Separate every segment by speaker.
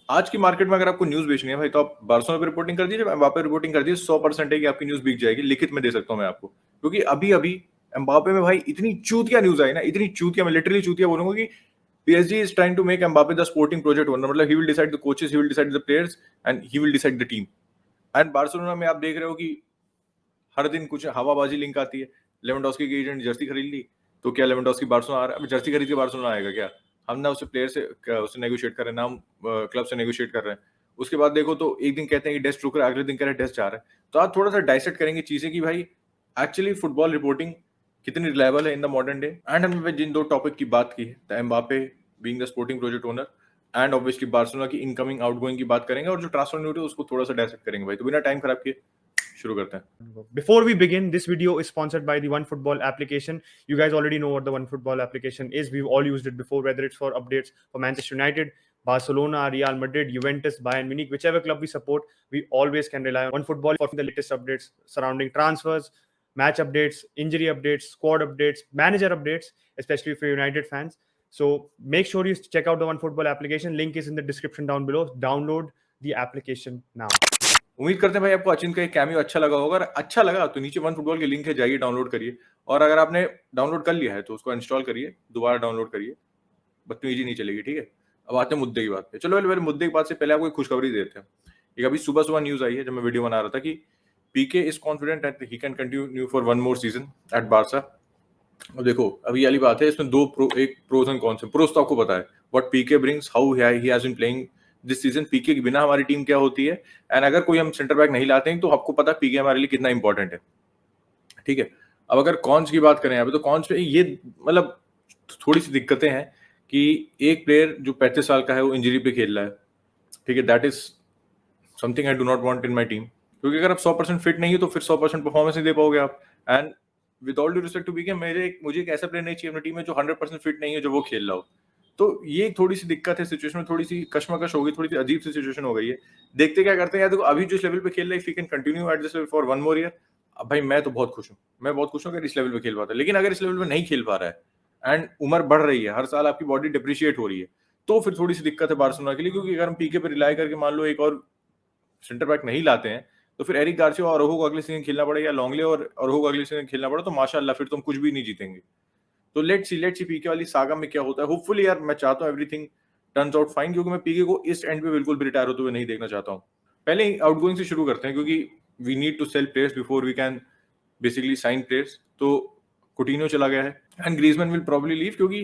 Speaker 1: आज की मार्केट में अगर आपको न्यूज़ बेचनी है भाई, तो आप बार्सिलोना पे रिपोर्टिंग कर दीजिए, एम्बापे रिपोर्टिंग कर दीजिए, 100% है कि आपकी न्यूज़ बिक जाएगी, लिखित में दे सकता हूँ मैं आपको। क्योंकि अभी-अभी एम्बापे में भाई इतनी चूतिया न्यूज़ आई ना, इतनी चूतिया, मैं लिटरली चूतिया बोलूँगा कि PSG is trying to make Mbappe the sporting project owner, मतलब he will decide the coaches, he will decide the players and he will decide the team. And Barcelona में आप देख रहे हो कि हर दिन कुछ हवाबाजी लिंक आती है। लेवेंडोस्की की एजेंट जर्सी खरीद ली, तो क्या लेवेंडोस्की बार्सिलोना आ रहा है? अब जर्सी खरीद के बार्सिलोना आएगा क्या? हम ना उससे प्लेयर से उससे नेगोशिएट कर रहे हैं, ना हम क्लब से नेगोशिएट कर रहे हैं। उसके बाद देखो तो एक दिन कहते हैं कि डेस्ट रुक रहा है, अगले दिन कह रहे हैं डेस्ट जा रहा है। तो आप थोड़ा सा डाइसेक्ट करेंगे चीजें कि भाई एक्चुअली फुटबॉल रिपोर्टिंग कितनी रिलायबल है in the modern day. And हमने जिन दो टॉपिक की बात की है, the Mbappe being the sporting project owner and obviously Barcelona की इनकमिंग आउटगोइंग की बात करेंगे, और जो ट्रांसफर न्यूज़ है उसको थोड़ा सा डाइसेक्ट करेंगे भाई। तो बिना टाइम खराब किए शुरू करते हैं।
Speaker 2: Before we begin, this video is sponsored by the OneFootball application. You guys already know what the OneFootball application is. We've all used it before, whether it's for updates for Manchester United, Barcelona, Real Madrid, Juventus, Bayern Munich, whichever club we support, we always can rely on OneFootball for the latest updates surrounding transfers, match updates, injury updates, squad updates, manager updates, especially for United fans. So make sure you check out the OneFootball application. Link is in the description down below. Download the application now.
Speaker 1: उम्मीद करते हैं भाई आपको अचिंत का एक cameo अच्छा लगा होगा। अगर अच्छा लगा तो नीचे वन फुटबॉल की लिंक है, जाइए डाउनलोड करिए। और अगर आपने डाउनलोड कर लिया है तो उसको इंस्टॉल करिए, दोबारा डाउनलोड करिए, बदतमीजी नहीं चलेगी, ठीक है। अब आते हैं मुद्दे की बात पे। चलो पहले मुद्दे की बात से पहले आपको एक खुशखबरी देते हैं। एक अभी सुबह सुबह न्यूज आई है जब मैं वीडियो बना रहा था कि Pique is confident that he can continue for one more season at Barca. अब देखो अभी वाली बात है, इसमें एक प्रोज एंड कॉन्स है। प्रोज तो आपको पता है, what Pique brings, how he has been playing this season. Pique के बिना हमारी टीम क्या होती है, एंड अगर कोई हम सेंटर बैक नहीं लाते हैं तो आपको पता है पीके हमारे लिए कितना इंपॉर्टेंट है, ठीक है। अब अगर कॉन्स की बात करें यहाँ पे, तो कॉन्स पे ये मतलब थोड़ी सी दिक्कतें हैं कि एक प्लेयर जो 35 साल का है वो इंजरी पे खेल रहा है, ठीक है। That is something I do not want in my team, क्योंकि अगर आप 100% फिट नहीं हो तो फिर 100% परफॉर्मेंस नहीं दे पाओगे आप। And with all due respect to Pique, मुझे एक ऐसा प्लेयर नहीं चाहिए अपनी टीम में जो 100% फिट नहीं है, जो वो खेल रहा हो। तो ये थोड़ी सी दिक्कत है, सिचुएशन में थोड़ी सी कशमकश हो गई, थोड़ी सी अजीब सी सिचुएशन हो गई है। देखते क्या करते हैं यार। देखो अभी जिस लेवल पे खेल रहा है, if he can continue at this level for one more year, अब भाई मैं तो बहुत खुश हूँ। मैं बहुत खुश हूँ अगर इस लेवल पे खेल पाता है। लेकिन अगर इस लेवल पे नहीं खेल पा रहा है एंड उम्र बढ़ रही है, हर साल आपकी बॉडी डिप्रिशिएट हो रही है, तो फिर थोड़ी सी दिक्कत है बार्सिलोना के लिए। क्योंकि अगर हम पीके पे रिलाई करके मान लो एक और सेंटर बैक नहीं लाते हैं, तो फिर एरिक गार्सिया और अरोहो को अगले सीजन खेलना पड़ेगा, या लॉन्गले और अरोहो को अगले सीजन खेलना पड़ा, तो माशाल्लाह फिर तुम कुछ भी नहीं जीतेंगे। तो लेट्स सी पीके वाली सागा में क्या होता है। होपफुली यार मैं चाहता हूँ एवरीथिंग टर्न्स आउट फाइन, क्योंकि मैं पीके को इस एंड पे बिल्कुल भी रिटायर होते हुए नहीं देखना चाहता हूँ। पहले आउटगोइंग से शुरू करते हैं, क्योंकि we need to sell players before we can basically sign players. तो कुटिन्हो चला गया है and Griezmann will probably leave, क्योंकि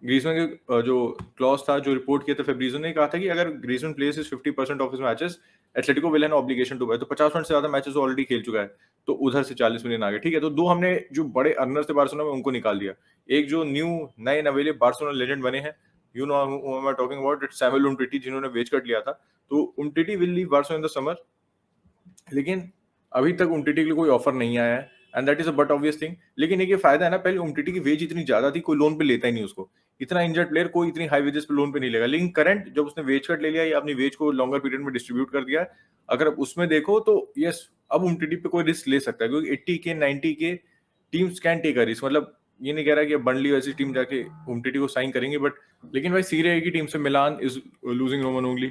Speaker 1: ग्रीजमैन के जो क्लॉज था, जो रिपोर्ट किया था फेब्रिजो ने, कहा था कि अगर Griezmann plays is 50% of his matches, Atletico will have an obligation to buy. तो 50% से ज्यादा मैचेस ऑलरेडी खेल चुका है, तो उधर से 40 मिलियन आ गए, ठीक है। तो दो हमने जो बड़े अर्नर्स थे बार्सिलोना में उनको निकाल दिया। एक जो न्यू नए नवेले बार्सिलोना लेजेंड बने हैं, you know who am I talking about, it's Samuel Umtiti, जिन्होंने वेज कट लिया था। तो Umtiti will leave Barcelona in the summer, लेकिन अभी तक उमटीटी के लिए कोई ऑफर नहीं आया है, and that is a but obvious thing. लेकिन एक ये फायदा है ना, पहले उमटीटी की वेज इतनी ज्यादा थी, कोई लोन पे लेता ही नहीं उसको। इतना इंजर्ड प्लेयर कोई इतनी हाई वेजेस पे लोन पे नहीं लेगा। लेकिन करंट जब उसने वेज कट ले लिया या अपनी वेज को लॉन्गर पीरियड में डिस्ट्रीब्यूट कर दिया, अगर आप उसमें देखो तो यस, अब उमटीटी पे कोई रिस्क ले सकता है, क्योंकि 80 के 90 के teams can take a risk. मतलब ये नहीं कह रहा कि बर्नली वैसी टीम जाके उमटीटी को साइन करेंगे, बट लेकिन भाई सीरिया की टीम से Milan is losing Romagnoli,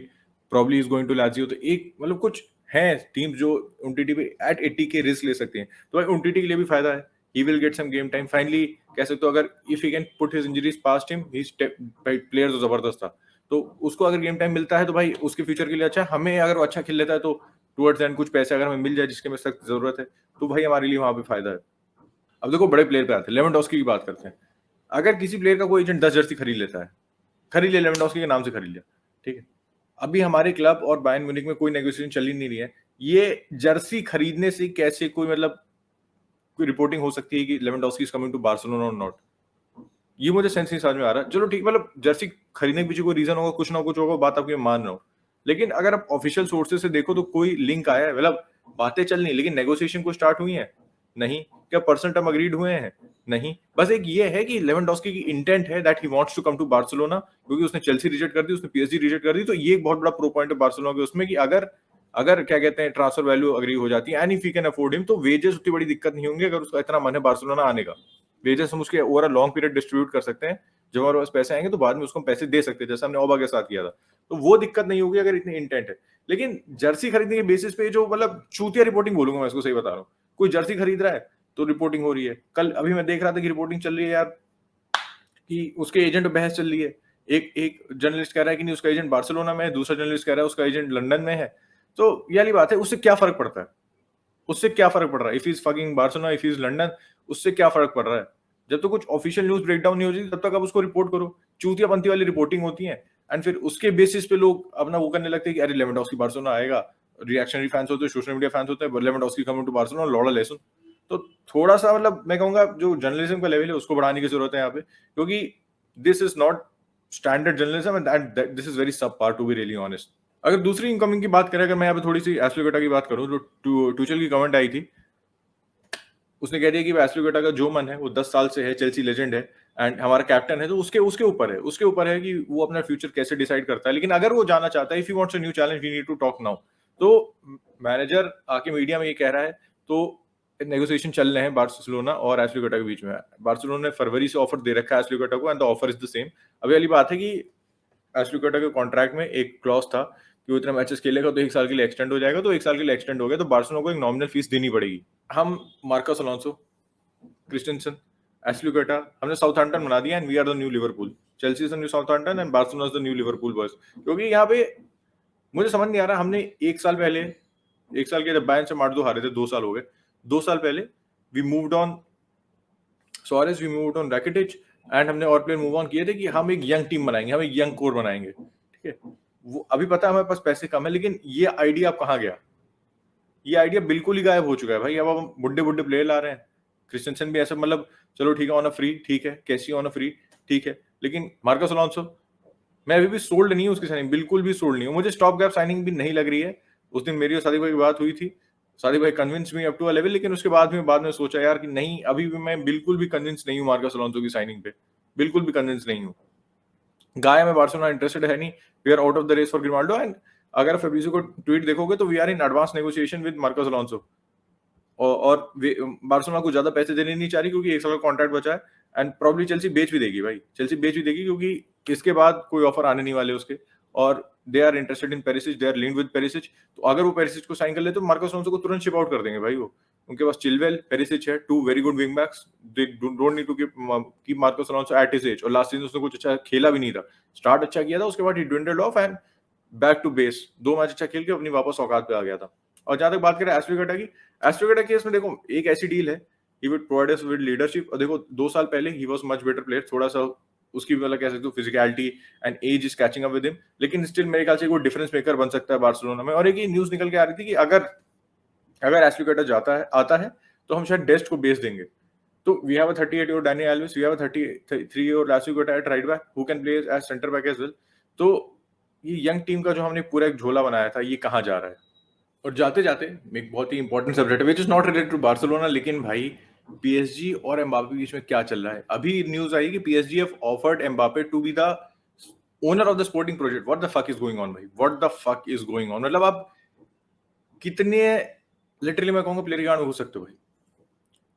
Speaker 1: probably is going to Lazio. तो एक मतलब कुछ है टीम जो उमटीटी पे एट 80 के रिस्क ले सकते हैं, तो भाई उमटीटी के लिए भी फायदा है। He will get some game time finally, कह सकते हो। अगर if he can put his injuries past him, he player तो जबरदस्त था, तो उसको अगर गेम टाइम मिलता है तो भाई उसके फ्यूचर के लिए अच्छा है। हमें अगर वो अच्छा खेल लेता है तो टुवर्ड्स एंड कुछ पैसे अगर हमें मिल जाए जिसके में सख्त जरूरत है, तो भाई हमारे लिए वहां पे फायदा है। अब देखो बड़े प्लेयर पे आते हैं, लेवेंडोस्की की बात करते हैं। अगर किसी प्लेयर का कोई एजेंट 10 जर्सी खरीद लेता है, खरीद लिया, लेवेंडोस्की के नाम से खरीद लिया, ठीक है। अभी हमारे क्लब और बायर्न म्यूनिख में कोई नेगोशिएशन चल ही नहीं रही है। ये जर्सी खरीदने से कैसे कोई मतलब कोई रिपोर्टिंग हो सकती है कि Lewandowski is coming to Barcelona और नॉट, ये मुझे सेंस नहीं समझ में आ रहा। चलो ठीक, मतलब जर्सी खरीदने के पीछे कोई रीजन होगा, कुछ ना कुछ होगा, बात आपकी मान रहा हूँ। लेकिन अगर आप ऑफिशियल सोर्सेज से देखो तो कोई लिंक आया है, मतलब बातें चल नहीं, लेकिन नेगोशिएशन को स्टार्ट हुई है नहीं। क्या पर्सन टर्म अग्रीड हुए हैं नहीं। बस एक ये है कि लेवेंडोस्की की इंटेंट है that he wants to come to Barcelona, क्योंकि उसने चेल्सी रिजेक्ट कर दी, उसने पीएसजी रिजेक्ट कर दी। तो ये एक बहुत बड़ा प्रो पॉइंट है बार्सिलोना के उसमें कि अगर अगर क्या कहते हैं ट्रांसफर वैल्यू अग्री हो जाती है and if he can afford him, तो वेजेस उतनी बड़ी दिक्कत नहीं होंगी। अगर उसका इतना मन है बार्सिलोना आने का, वेजेस हम उसके over a long period distribute कर सकते हैं, जब हमारे पास पैसे आएंगे तो बाद में उसको हम पैसे दे सकते हैं, जैसे हमने ओबा के साथ किया था। तो वो दिक्कत नहीं होगी अगर इतनी इंटेंट है। लेकिन जर्सी खरीदने के बेसिस पे जो मतलब चूतिया रिपोर्टिंग बोलूंगा मैं इसको, सही बता रहा हूँ, कोई जर्सी खरीद रहा है तो रिपोर्टिंग हो रही है। कल अभी मैं देख रहा था कि रिपोर्टिंग चल रही है यार कि उसके एजेंट पे बहस चल रही है। एक जर्नलिस्ट कह रहा है कि नहीं उसका एजेंट बार्सिलोना में है, दूसरा जर्नलिस्ट कह रहा है उसका एजेंट लंदन में है। तो ये वाली बात है, उससे क्या फर्क पड़ता है? उससे क्या फर्क पड़ रहा है? If is fucking Barcelona, if is London, उससे क्या फर्क पड़ रहा है? जब तो कुछ ऑफिशियल न्यूज ब्रेकडाउन नहीं होती तब तक आप उसको रिपोर्ट करो। चूतियापंथी वाली रिपोर्टिंग होती है एंड फिर उसके बेसिस पे लोग अपना वो करने लगते हैं कि अरे लेवेंडोव्स्की बार्सिलोना आएगा। रिएक्शनरी फैंस होते हैं, सोशल मीडिया फैंस होते हैं, लेवेंडोव्स्की कमिंग टू बार्सिलोना, लौड़ा लेसन। तो थोड़ा सा मतलब मैं कहूंगा जो जर्नलिज्म का लेवल है उसको बढ़ाने की जरूरत है यहाँ पे, क्योंकि this is not standard journalism and this is very subpar, to be really honest. अगर दूसरी इनकमिंग की बात करें, अगर मैं यहाँ पे थोड़ी सी एस्पिलिक्वेटा की बात करूं, जो टूचेल की कमेंट आई थी, उसने कह दिया कि एस्पिलिक्वेटा का जो मन है, वो 10 साल से है, चेल्सी लेजेंड है एंड हमारा कैप्टन है, तो उसके उसके ऊपर है कि वो अपना फ्यूचर कैसे डिसाइड करता है। लेकिन अगर वो जाना चाहता है, if he wants a new challenge, we need to talk now. तो मैनेजर आके मीडिया में ये कह रहा है, तो नेगोशिएशन चल रहे हैं बार्सिलोना और एस्पिलिक्वेटा के बीच में। बार्सिलोना ने फरवरी से ऑफर दे रखा है एस्पिलिक्वेटा को and the offer is the same. अभी वाली बात है कि एस्पिलिक्वेटा के कॉन्ट्रैक्ट में एक क्लॉज था कि वो इतना मैचेस खेलेगा तो 1 साल के लिए एक्सटेंड हो जाएगा, तो 1 साल के लिए एक्सटेंड हो गया तो बार्सिलोना को एक नॉमिनल फीस देनी पड़ेगी। हम मार्कस अलोंसो, क्रिस्टेंसन, एस्पिलिक्वेटा हमने साउथहैम्पटन बना दिया and we are the new Liverpool. Chelsea is the new Southampton and Barcelona is the new Liverpool boys. क्योंकि यहाँ पे मुझे समझ नहीं आ रहा, हमने 1 साल पहले, 1 साल के जब बायर्न से 8-2 हारे थे, 2 साल हो गए, 2 साल पहले we moved on Suarez, we moved on Rakitic and हमने और प्लेयर मूव ऑन किए थे कि हम एक यंग टीम बनाएंगे, हम एक यंग कोर बनाएंगे, ठीक है। वो अभी पता है हमारे पास पैसे कम है, लेकिन ये आइडिया अब कहाँ गया? ये आइडिया बिल्कुल ही गायब हो चुका है भाई। अब हम बुड्ढे बुड्ढे प्लेयर ला रहे हैं। क्रिस्टेंसन भी ऐसा मतलब चलो ठीक है ऑन अ फ्री, ठीक है, कैसी ऑन अ फ्री, ठीक है, लेकिन मार्कस अलोंसो मैं अभी भी सोल्ड नहीं हूँ उसकी साइनिंग, बिल्कुल भी सोल्ड नहीं हूँ। मुझे स्टॉप गैप साइनिंग भी नहीं लग रही है। उस दिन मेरी और सादिक भाई की बात हुई थी, सादिक भाई convince me up to a level, लेकिन उसके बाद में सोचा यार कि नहीं, अभी भी मैं बिल्कुल भी कन्विंस नहीं हूँ मार्कस अलोंसो की साइनिंग पे, बिल्कुल भी कन्विंस नहीं हूँ। गाय में बार्सिलोना इंटरेस्टेड है नहीं, we are out of the race for Grimaldo and अगर फेब्रिज़ियो को ट्वीट देखोगे तो we are in advance negotiation with Marcos Alonso. और बार्सिलोना को ज्यादा पैसे देने नहीं चाह रही क्योंकि 1 साल का कॉन्ट्रैक्ट बचा है एंड प्रॉब्ली चेल्सी बेच भी देगी भाई, चेल्सी बेच भी देगी क्योंकि इसके बाद कोई ऑफर आने नहीं वाले उसके, और they are interested in Perisic, they are linked with Perisic. तो अगर वो पेरिसिच को साइन कर ले तो मार्कस अलोंसो को तुरंत शिप आउट कर देंगे भाई। वो उनके पास चिलवेल, पेरिसिच है, 2 very good wing backs, they don't need to keep Marcos Alonso at his age. और लास्ट सीजन उसने कुछ अच्छा खेला भी नहीं था, स्टार्ट अच्छा किया था, उसके बाद he dwindled off and back to base, 2 match अच्छा खेल के अपनी वापस औकात पे आ गया था। और जहां तक बात करें एस्पिलिक्वेटा की, एस्पिलिक्वेटा केस में देखो एक ऐसी डील है, he would provide us with leadership. और देखो 2 साल पहले he was much better player, थोड़ा सा उसकी मतलब कह सकते हो physicality and age is catching up with him, लेकिन स्टिल मेरे ख्याल से वो डिफरेंस मेकर बन सकता है बार्सिलोना में। और एक ये न्यूज निकल के आ रही थी कि अगर एस्पिलिक्वेटा जाता है, आता है, तो हम शायद डेस्ट को बेच देंगे। तो we have a 38-year Dani Alves, we have a 33-year Azpilicueta at right back who can play as centre back as well. तो ये यंग टीम का जो हमने पूरा एक झोला बनाया था, ये कहाँ जा रहा है? और जाते जाते एक बहुत ही इंपॉर्टेंट सब्जेक्ट है which is not related to Barcelona, लेकिन भाई पीएसजी और एम्बापे के बीच में क्या चल रहा है? अभी न्यूज आई कि PSG have offered Mbappe to be the owner of the sporting project. What the fuck is going on भाई, what the fuck is going on? मतलब आप कितने लिटरली मैं कहूंगा प्लेयर गार्ड हो सकते हो भाई।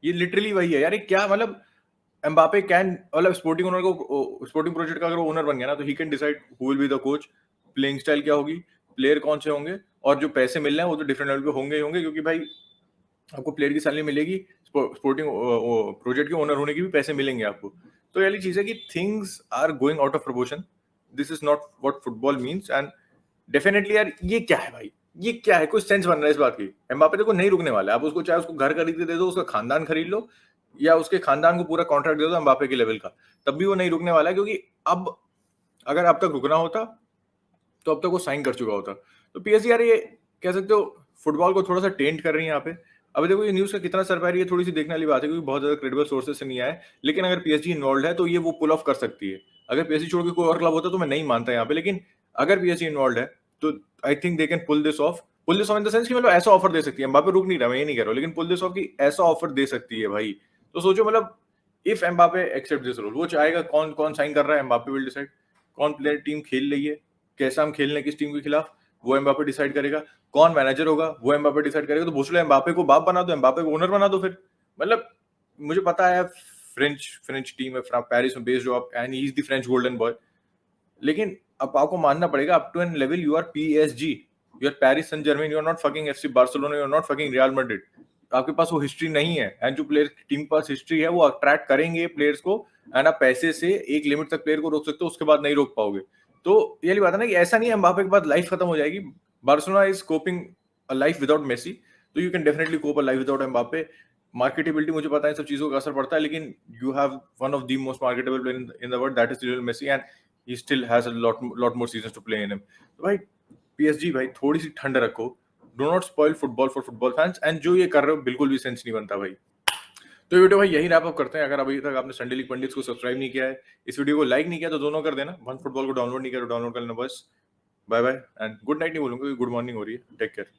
Speaker 1: ये लिटरली वही है यार, ये क्या मतलब एम्बापे कैन मतलब स्पोर्टिंग ओनर को, स्पोर्टिंग प्रोजेक्ट का अगर वो ओनर बन गया ना तो he can decide who will be the coach, playing style क्या होगी, प्लेयर कौन से होंगे, और जो पैसे मिल रहे हैं वो तो डिफरेंट लेवल पे होंगे ही होंगे, क्योंकि भाई आपको प्लेयर की सैलरी मिलेगी, स्पोर्टिंग प्रोजेक्ट के ओनर होने की भी पैसे मिलेंगे आपको। तो ये वाली चीज है कि things are going out of proportion, this is not what football means and definitely यार ये क्या है भाई, ये क्या है? कुछ सेंस बन रहा है इस बात की। एम्बापे देखो नहीं रुकने वाला है, आप उसको चाहे उसको घर खरीद के दे दो, उसका खानदान खरीद लो, या उसके खानदान को पूरा कॉन्ट्रैक्ट दे दो एम्बापे के लेवल का, तब भी वो नहीं रुकने वाला है, क्योंकि अब अगर अब तक रुकना होता तो अब तक वो साइन कर चुका होता। तो पीएसजी यार ये कह सकते हो फुटबॉल को थोड़ा सा टेंट कर रही है यहाँ पे। अभी देखो ये न्यूज का कितना सर पा रही है, थोड़ी सी देखने वाली बात है, क्योंकि बहुत ज्यादा क्रेडिबल सोर्सेज से नहीं आया है, लेकिन अगर पीएसजी इन्वॉल्व है तो ये वो पुल ऑफ कर सकती है। अगर पीएसजी छोड़ के कोई और क्लब होता तो मैं नहीं मानता यहाँ पे, लेकिन अगर पीएसजी इन्वॉल्व है तो I think they can pull this off in the sense कि मतलब ऐसा ऑफर दे सकती है। एम्बापे रुक नहीं रहा, मैं ये नहीं कह रहा हूँ, लेकिन पुल दिस ऑफ की ऐसा ऑफर दे सकती है भाई। तो सोचो मतलब if Mbappe accept this role, वो चाहेगा, कौन कौन साइन कर रहा है, एम्बापे विल डिसाइड कौन प्लेयर टीम खेल रही है, कैसा हम खेल रहे हैं किस टीम के खिलाफ, वो एम्बापे डिसाइड करेगा। कौन मैनेजर होगा, वो एम्बापे डिसाइड करेगा। तो भूसले एम्बापे को बाप बना दो, एम्बापे को ओनर बना दो फिर। मतलब मुझे पता है फ्रेंच टीम है, पेरिस में बेस्ड हो आप, and he is the French golden boy. लेकिन अब आपको मानना पड़ेगा, up to an level you are PSG, you are Paris Saint Germain, you are not fucking FC Barcelona, you are not fucking Real Madrid. आपके पास वो history नहीं है, एंड जो प्लेयर टीम के पास हिस्ट्री है वो अट्रैक्ट करेंगे प्लेयर्स को, एंड आप पैसे से एक लिमिट तक प्लेयर को रोक सकते हो, उसके बाद नहीं रोक पाओगे। तो ये वाली बात है ना कि ऐसा नहीं है एम्बापे के बाद लाइफ खत्म हो जाएगी। Barcelona is coping a life without Messi, तो you can definitely cope a life without Mbappe. Marketability मुझे पता है, सब चीजों का असर पड़ता है, लेकिन you have one of the most marketable player in the world, that is Lionel Messi, and he still has a lot more seasons to play in him. तो भाई PSG भाई थोड़ी सी ठंड रखो, do not spoil football for football fans, and जो ये कर रहे हो बिल्कुल भी सेंस नहीं बनता भाई। तो ये वीडियो भाई यही रैप अप करते हैं। अगर अभी तक आपने संडे लीग पंडित्स को सब्सक्राइब नहीं किया है, इस वीडियो को लाइक नहीं किया, तो दोनों कर देना। वन फुटबॉल को डाउनलोड नहीं किया तो डाउनलोड कर लेना बस। Bye bye and good night नहीं बोलूंगा, गुड मॉर्निंग हो रही है। Take care.